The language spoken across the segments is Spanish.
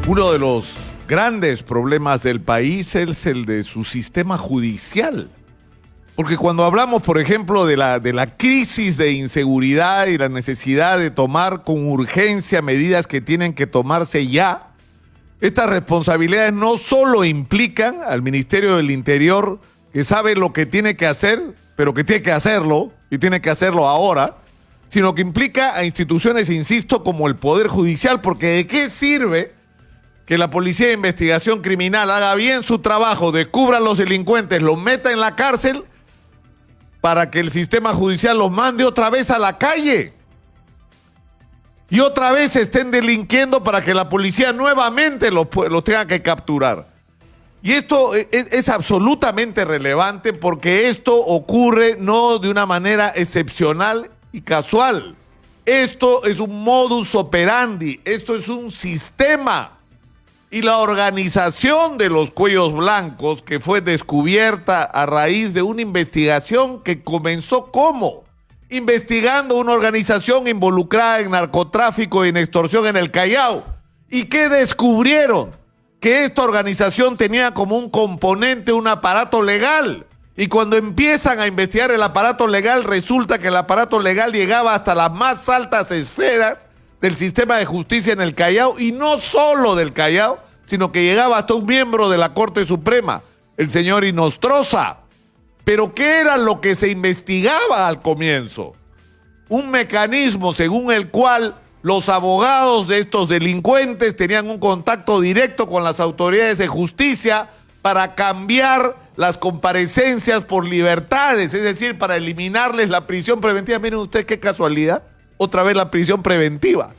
Uno de los grandes problemas del país es el de su sistema judicial. Porque cuando hablamos, por ejemplo, de la crisis de inseguridad y la necesidad de tomar con urgencia medidas que tienen que tomarse ya, estas responsabilidades no solo implican al Ministerio del Interior, que sabe lo que tiene que hacer, pero que tiene que hacerlo, y tiene que hacerlo ahora, sino que implica a instituciones, insisto, como el Poder Judicial, porque ¿de qué sirve que la Policía de Investigación Criminal haga bien su trabajo, descubra a los delincuentes, los meta en la cárcel, para que el sistema judicial los mande otra vez a la calle? Y otra vez estén delinquiendo para que la policía nuevamente los tenga que capturar. Y esto es absolutamente relevante porque esto ocurre no de una manera excepcional y casual. Esto es un modus operandi, esto es un sistema. Y la organización de los cuellos blancos, que fue descubierta a raíz de una investigación que comenzó ¿cómo? Investigando una organización involucrada en narcotráfico y en extorsión en el Callao. ¿Y qué descubrieron? Que esta organización tenía como un componente un aparato legal. Y cuando empiezan a investigar el aparato legal, resulta que el aparato legal llegaba hasta las más altas esferas del sistema de justicia en el Callao, y no solo del Callao, sino que llegaba hasta un miembro de la Corte Suprema, el señor Inostroza. Pero ¿qué era lo que se investigaba al comienzo? Un mecanismo según el cual los abogados de estos delincuentes tenían un contacto directo con las autoridades de justicia para cambiar las comparecencias por libertades, es decir, para eliminarles la prisión preventiva. Miren ustedes qué casualidad, otra vez la prisión preventiva.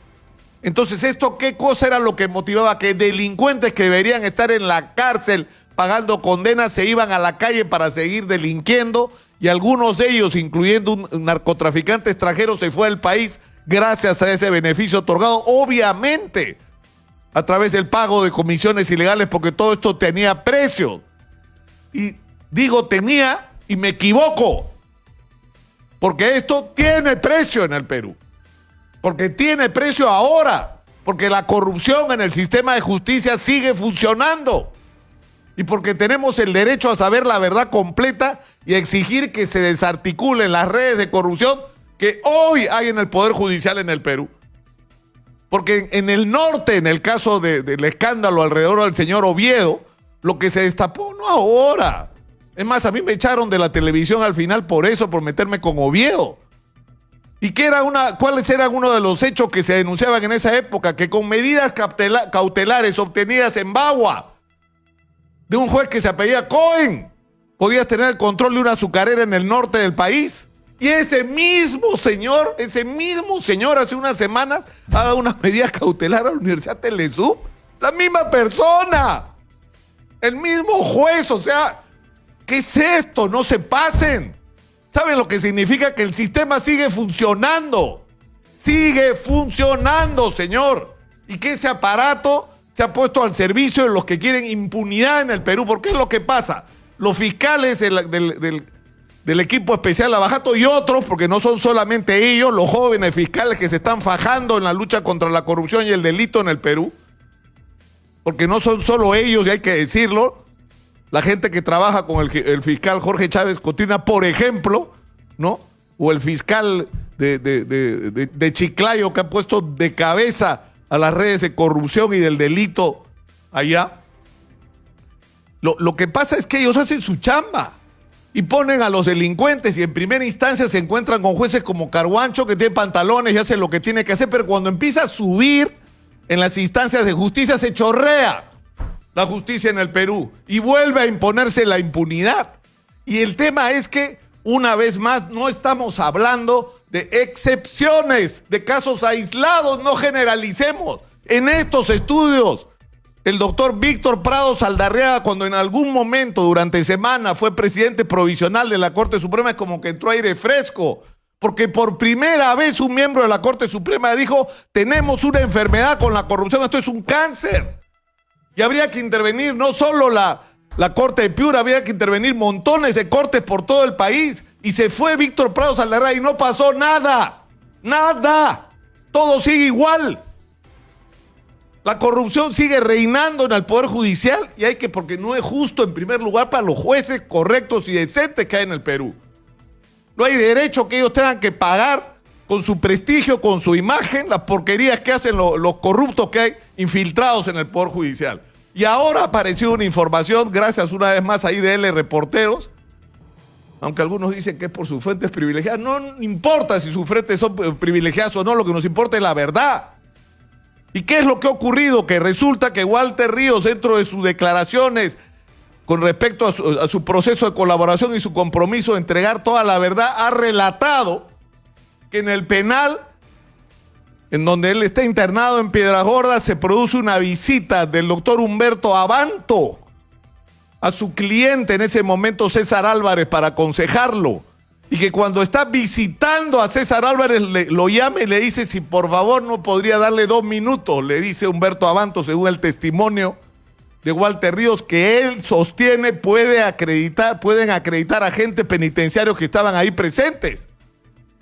Entonces, ¿esto qué cosa era lo que motivaba? Que delincuentes que deberían estar en la cárcel pagando condenas se iban a la calle para seguir delinquiendo, y algunos de ellos, incluyendo un narcotraficante extranjero, se fue del país gracias a ese beneficio otorgado, obviamente, a través del pago de comisiones ilegales, porque todo esto tenía precio. Y digo tenía y me equivoco, porque esto tiene precio en el Perú. Porque tiene precio ahora, porque la corrupción en el sistema de justicia sigue funcionando y porque tenemos el derecho a saber la verdad completa y a exigir que se desarticulen las redes de corrupción que hoy hay en el Poder Judicial en el Perú. Porque en el norte, en el caso del escándalo alrededor del señor Oviedo, lo que se destapó no ahora. Es más, a mí me echaron de la televisión al final por eso, por meterme con Oviedo. ¿Y cuáles eran uno de los hechos que se denunciaban en esa época? Que con medidas cautelares obtenidas en Bagua, de un juez que se apellida Cohen, podías tener el control de una azucarera en el norte del país. Y ese mismo señor hace unas semanas ha dado unas medidas cautelares a la Universidad Telesub. La misma persona, el mismo juez. O sea, ¿qué es esto? No se pasen. ¿Saben lo que significa? Que el sistema sigue funcionando. Sigue funcionando, señor. Y que ese aparato se ha puesto al servicio de los que quieren impunidad en el Perú. Porque es lo que pasa. Los fiscales del equipo especial Lavajato y otros, porque no son solamente ellos, los jóvenes fiscales que se están fajando en la lucha contra la corrupción y el delito en el Perú. Porque no son solo ellos, y hay que decirlo. La gente que trabaja con el fiscal Jorge Chávez Cotrina, por ejemplo, ¿no? O el fiscal de Chiclayo, que ha puesto de cabeza a las redes de corrupción y del delito allá. Lo que pasa es que ellos hacen su chamba y ponen a los delincuentes, y en primera instancia se encuentran con jueces como Carhuancho, que tiene pantalones y hace lo que tiene que hacer, pero cuando empieza a subir en las instancias de justicia se chorrea la justicia en el Perú y vuelve a imponerse la impunidad. Y el tema es que, una vez más, no estamos hablando de excepciones, de casos aislados, no generalicemos. En estos estudios, el doctor Víctor Prado Saldarriaga, cuando en algún momento durante semana fue presidente provisional de la Corte Suprema, es como que entró aire fresco, porque por primera vez un miembro de la Corte Suprema dijo: tenemos una enfermedad con la corrupción, esto es un cáncer. Y habría que intervenir no solo la Corte de Piura, habría que intervenir montones de cortes por todo el país. Y se fue Víctor Prado Saldarriaga y no pasó nada. Nada. Todo sigue igual. La corrupción sigue reinando en el Poder Judicial y porque no es justo en primer lugar para los jueces correctos y decentes que hay en el Perú. No hay derecho que ellos tengan que pagar con su prestigio, con su imagen, las porquerías que hacen los corruptos que hay infiltrados en el Poder Judicial. Y ahora apareció una información, gracias una vez más ahí de L Reporteros, aunque algunos dicen que es por sus fuentes privilegiadas. No importa si sus fuentes son privilegiadas o no, lo que nos importa es la verdad. ¿Y qué es lo que ha ocurrido? Que resulta que Walter Ríos, dentro de sus declaraciones con respecto a su proceso de colaboración y su compromiso de entregar toda la verdad, ha relatado que en el penal, en donde él está internado en Piedras Gordas, se produce una visita del doctor Humberto Abanto a su cliente en ese momento, César Álvarez, para aconsejarlo. Y que cuando está visitando a César Álvarez, lo llama y le dice si por favor no podría darle 2 minutos, le dice Humberto Abanto, según el testimonio de Walter Ríos, que él sostiene pueden acreditar agentes penitenciarios que estaban ahí presentes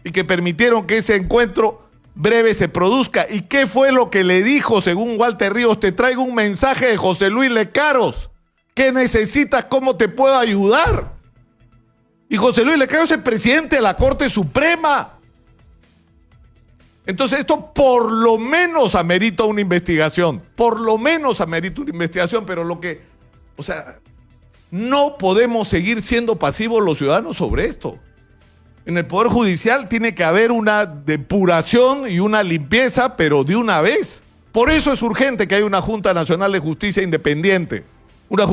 y que permitieron que ese encuentro breve se produzca. ¿Y qué fue lo que le dijo, según Walter Ríos? Te traigo un mensaje de José Luis Lecaros. ¿Qué necesitas? ¿Cómo te puedo ayudar? Y José Luis Lecaros es presidente de la Corte Suprema. Entonces esto por lo menos amerita una investigación. Por lo menos amerita una investigación, pero no podemos seguir siendo pasivos los ciudadanos sobre esto. En el Poder Judicial tiene que haber una depuración y una limpieza, pero de una vez. Por eso es urgente que haya una Junta Nacional de Justicia independiente. Una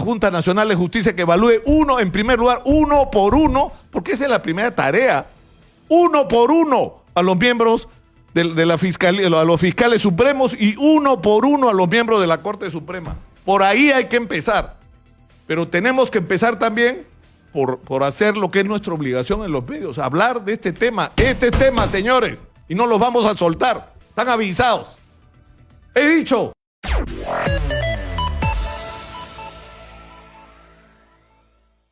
Junta Nacional de Justicia que evalúe en primer lugar, uno por uno, porque esa es la primera tarea. Uno por uno a los miembros de la Fiscalía, a los fiscales supremos, y uno por uno a los miembros de la Corte Suprema. Por ahí hay que empezar. Pero tenemos que empezar también por hacer lo que es nuestra obligación en los medios, hablar de este tema, señores, y no los vamos a soltar, están avisados. He dicho.